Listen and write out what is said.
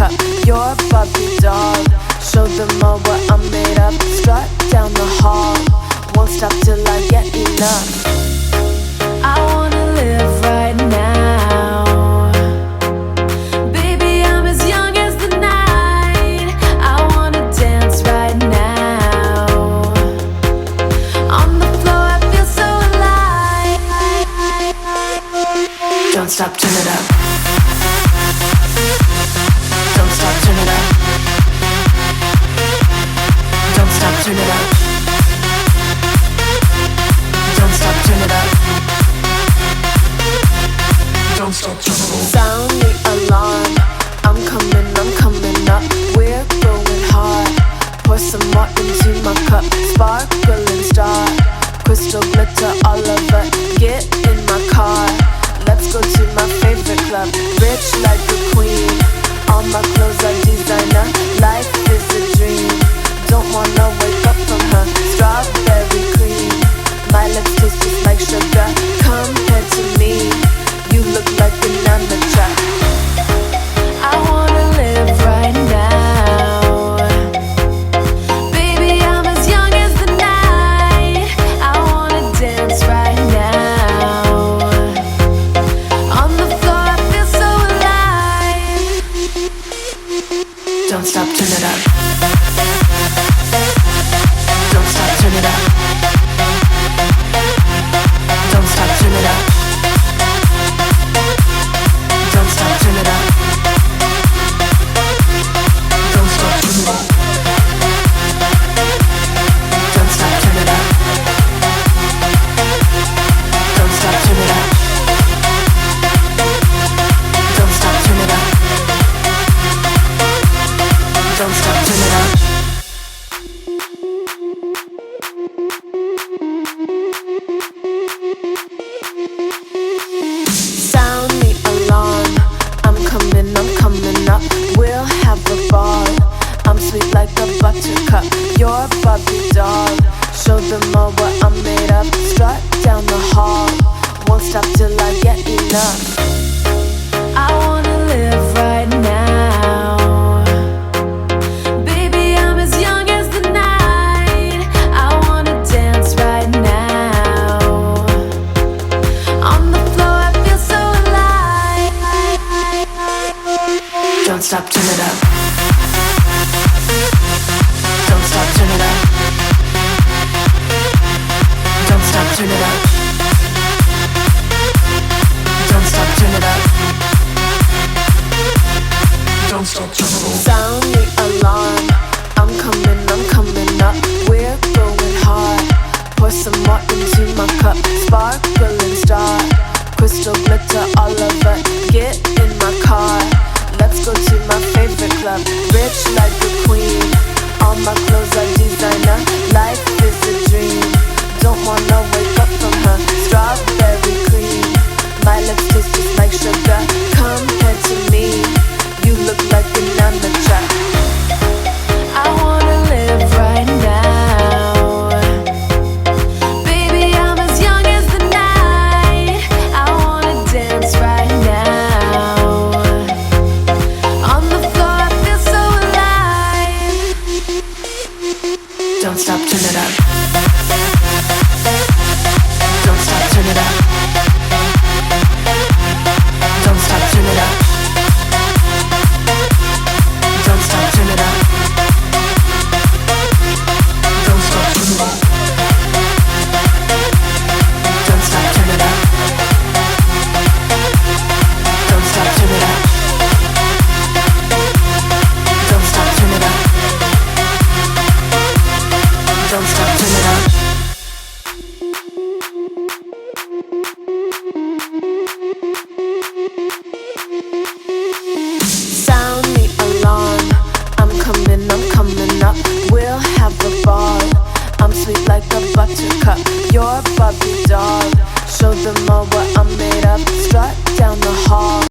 buttercup, you're a Barbie doll. Show them all what I'm made of. Strut down the hall, won't stop till I get enough. I wanna live right now. Baby, I'm as young as the night. I wanna dance right now. On the floor, I feel so alive. Don't stop, turn it up. Don't stop, turn it up. Don't stop, turn it up. Don't stop, turn it up. Don't stop, turn it up. Sound the alarm. I'm coming up. We're going hard. Pour some more into my cup. Sparkling star, crystal glitter all over. Get in my car. Let's go to my favorite club. Rich like a queen. All my clothes are designer. Life is a dream. Don't wanna wake up from her. Strawberry cream. My lips taste just like sugar. Compared to me, you look like an amateur. I wanna live right now. Baby, I'm as young as the night. I wanna dance right now. On the floor, I feel so alive. Don't stop, turn it up. Don't stop, turn it up. Don't stop, turn it up. Don't stop, turn it up. Don't stop, turn it up. Don't stop, turn it up. Don't stop, turn it up. Don't stop, turn it up. Don't stop, turn it up. Sound the alarm. I'm coming up. We'll have a ball. I'm sweet like a buttercup, you're a Barbie doll. Show them all what I'm made of. Strut down the hall, won't stop till I get enough. I wanna live right now. Baby, I'm as young as the night. I wanna dance right now. On the floor, I feel so alive. Don't stop, turn it up. Don't stop, turn it up. Don't stop, turn it up. Don't stop, turn it up. Don't stop, turn it up. Sound the alarm. I'm coming up. We're going hard. Pour some more into my cup. Sparkling star, crystal glitter all over. Get in my car. Let's go to my favorite club. Rich like a queen. All my clothes are designer. Life is a dream. Don't wanna wake up from her. Strawberry cream. My lips taste just like sugar. Compared to me, you look like an amateur. I wanna live right now. Baby, I'm as young as the night. I wanna dance right now. On the floor, I feel so alive. Don't stop, turn it up. Don't stop, turn it up. Don't stop, turn it up. Don't stop, turn it up. Don't stop, turn it up. Don't stop, turn it up. Don't stop, turn it up. Don't stop, turn it up. Don't stop, turn it up. Sound the alarm. I'm coming up. We'll have a ball. I'm sweet like a buttercup, you're a Barbie doll. Show them all what I'm made of. Strut down the hall.